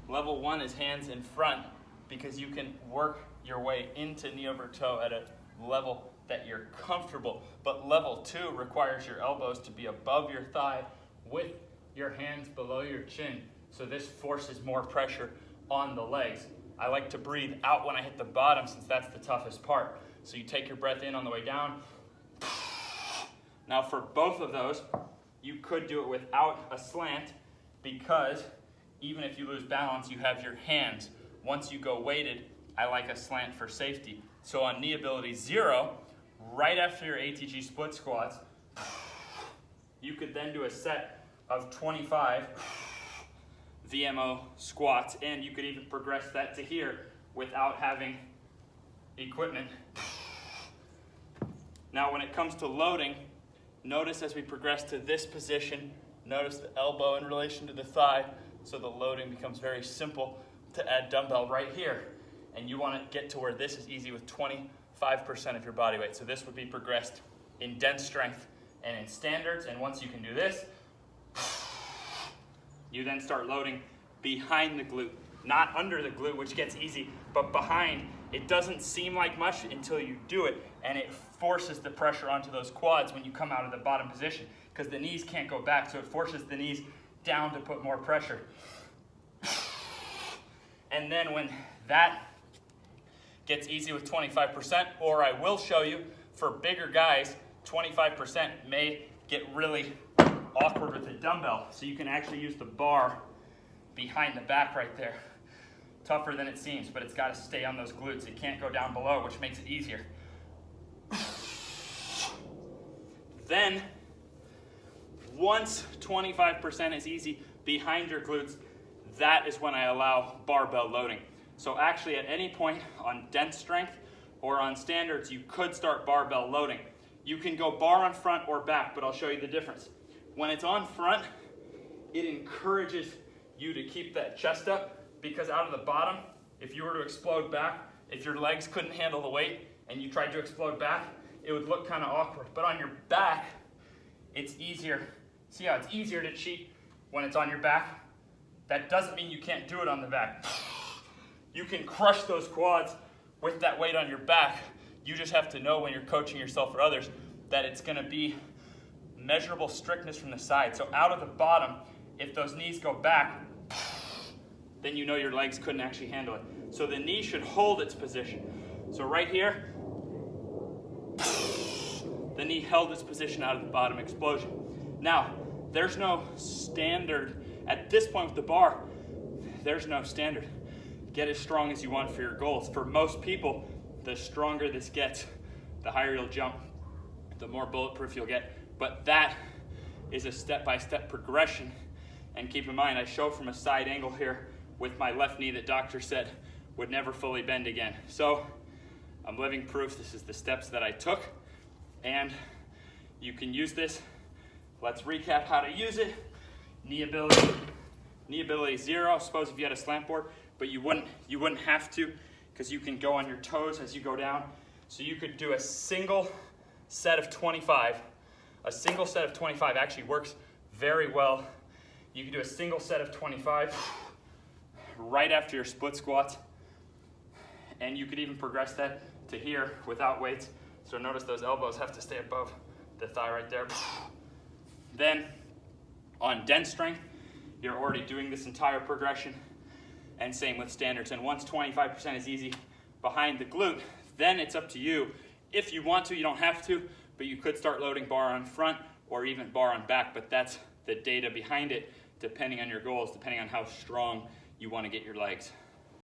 Level 1 is hands in front because you can work your way into knee over toe at a level that you're comfortable. But level 2 requires your elbows to be above your thigh with your hands below your chin. So this forces more pressure on the legs. I like to breathe out when I hit the bottom since that's the toughest part. So you take your breath in on the way down. Now for both of those, you could do it without a slant because even if you lose balance, you have your hands. Once you go weighted, I like a slant for safety. So on knee ability 0, right after your ATG split squats, you could then do a set of 25 VMO squats, and you could even progress that to here without having equipment. Now when it comes to loading, notice as we progress to this position, notice the elbow in relation to the thigh, so the loading becomes very simple to add dumbbell right here. And you want to get to where this is easy with 25% of your body weight. So this would be progressed in dense strength and in standards, and once you can do this, you then start loading behind the glute, not under the glute, which gets easy, but behind. It doesn't seem like much until you do it, and it forces the pressure onto those quads when you come out of the bottom position because the knees can't go back, so it forces the knees down to put more pressure. And then when that gets easy with 25%, or I will show you for bigger guys, 25% may get really awkward with the dumbbell. So you can actually use the bar behind the back right there. Tougher than it seems, but it's got to stay on those glutes. It can't go down below, which makes it easier. Then, once 25% is easy behind your glutes, that is when I allow barbell loading. So actually at any point on dense strength or on standards, you could start barbell loading. You can go bar on front or back, but I'll show you the difference. When it's on front, it encourages you to keep that chest up because out of the bottom, if you were to explode back, if your legs couldn't handle the weight and you tried to explode back, it would look kind of awkward. But on your back, it's easier. See how it's easier to cheat when it's on your back? That doesn't mean you can't do it on the back. You can crush those quads with that weight on your back. You just have to know when you're coaching yourself or others that it's going to be measurable strictness from the side. So out of the bottom, if those knees go back, then you know your legs couldn't actually handle it. So the knee should hold its position. So right here, the knee held its position out of the bottom explosion. Now, there's no standard. At this point with the bar, there's no standard. Get as strong as you want for your goals. For most people, the stronger this gets, the higher you'll jump, the more bulletproof you'll get. But that is a step-by-step progression. And keep in mind, I show from a side angle here with my left knee that doctor said would never fully bend again. So I'm living proof this is the steps that I took, and you can use this. Let's recap how to use it. Knee ability 0. Suppose if you had a slant board, but you wouldn't have to because you can go on your toes as you go down. So you could do a single set of 25. A single set of 25 actually works very well. You can do a single set of 25 right after your split squats, and you could even progress that to here without weights. So notice those elbows have to stay above the thigh right there. Then on dense strength, you're already doing this entire progression, and same with standards. And once 25% is easy behind the glute, then it's up to you. If you want to, you don't have to, but you could start loading bar on front or even bar on back, but that's the data behind it, depending on your goals, depending on how strong you want to get your legs.